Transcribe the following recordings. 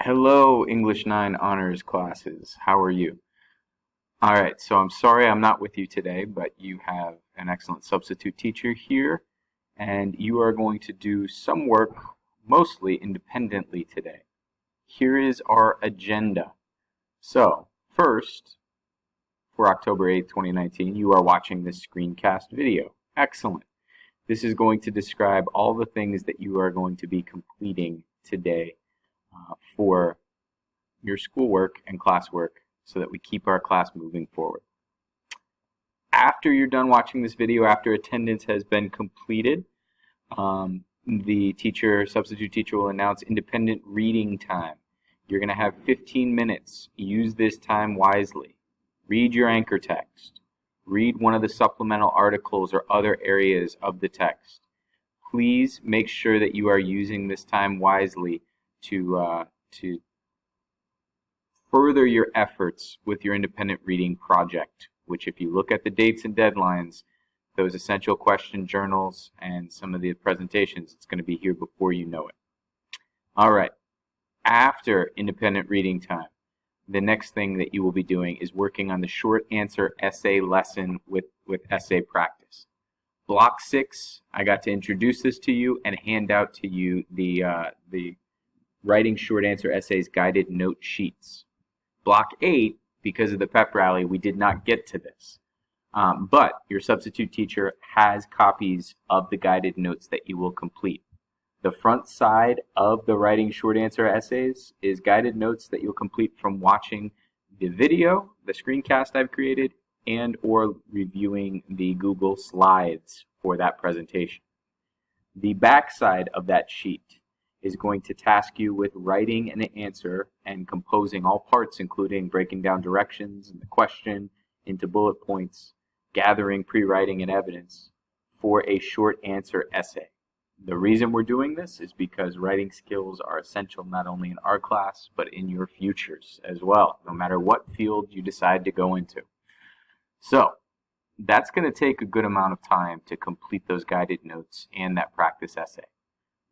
Hello, English 9 honors classes. How are you? All right, so I'm sorry I'm not with you today, but you have an excellent substitute teacher here, and you are going to do some work mostly independently today. Here is our agenda. So, first, for October 8th, 2019, you are watching this screencast video. Excellent. This is going to describe all the things that you are going to be completing today for your schoolwork and classwork so that we keep our class moving forward. After you're done watching this video, after attendance has been completed, the substitute teacher will announce independent reading time. You're going to have 15 minutes. Use this time wisely. Read your anchor text. Read one of the supplemental articles or other areas of the text. Please make sure that you are using this time wisely to further your efforts with your independent reading project, which if you look at the dates and deadlines, those essential question journals and some of the presentations, it's going to be here before you know it. All right. After independent reading time, the next thing that you will be doing is working on the short answer essay lesson with essay practice. Block 6, I got to introduce this to you and hand out to you the writing short answer essays guided note sheets. Block 8, because of the pep rally, we did not get to this. But your substitute teacher has copies of the guided notes that you will complete. The front side of the writing short answer essays is guided notes that you'll complete from watching the video, the screencast I've created, and or reviewing the Google Slides for that presentation. The back side of that sheet is going to task you with writing an answer and composing all parts, including breaking down directions and the question into bullet points, gathering pre-writing and evidence for a short answer essay. The reason we're doing this is because writing skills are essential not only in our class, but in your futures as well, no matter what field you decide to go into. So, that's going to take a good amount of time to complete those guided notes and that practice essay.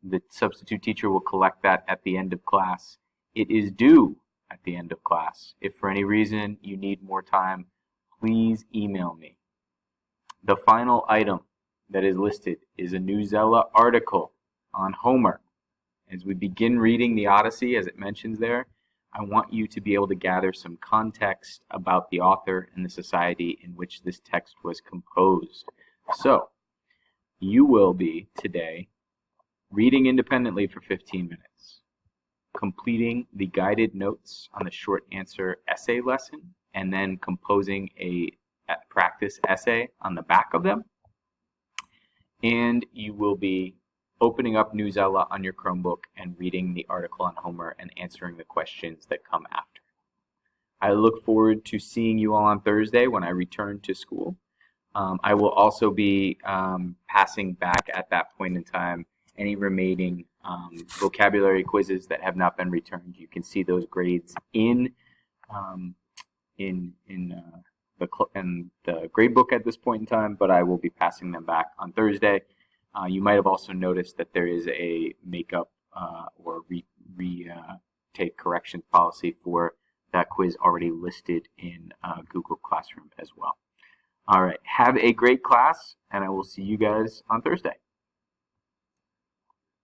The substitute teacher will collect that at the end of class. It is due at the end of class. If for any reason you need more time, please email me. The final item that is listed is a Newsela article on Homer. As we begin reading the Odyssey, as it mentions there, I want you to be able to gather some context about the author and the society in which this text was composed. So, you will be today reading independently for 15 minutes, completing the guided notes on the short answer essay lesson, and then composing a practice essay on the back of them. And you will be opening up Newsela on your Chromebook and reading the article on Homer and answering the questions that come after. I look forward to seeing you all on Thursday when I return to school. I will also be passing back at that point in time any remaining vocabulary quizzes that have not been returned. You can see those grades in the grade book at this point in time, but I will be passing them back on Thursday. You might have also noticed that there is a makeup or retake correction policy for that quiz already listed in Google Classroom as well. All right, have a great class, and I will see you guys on Thursday.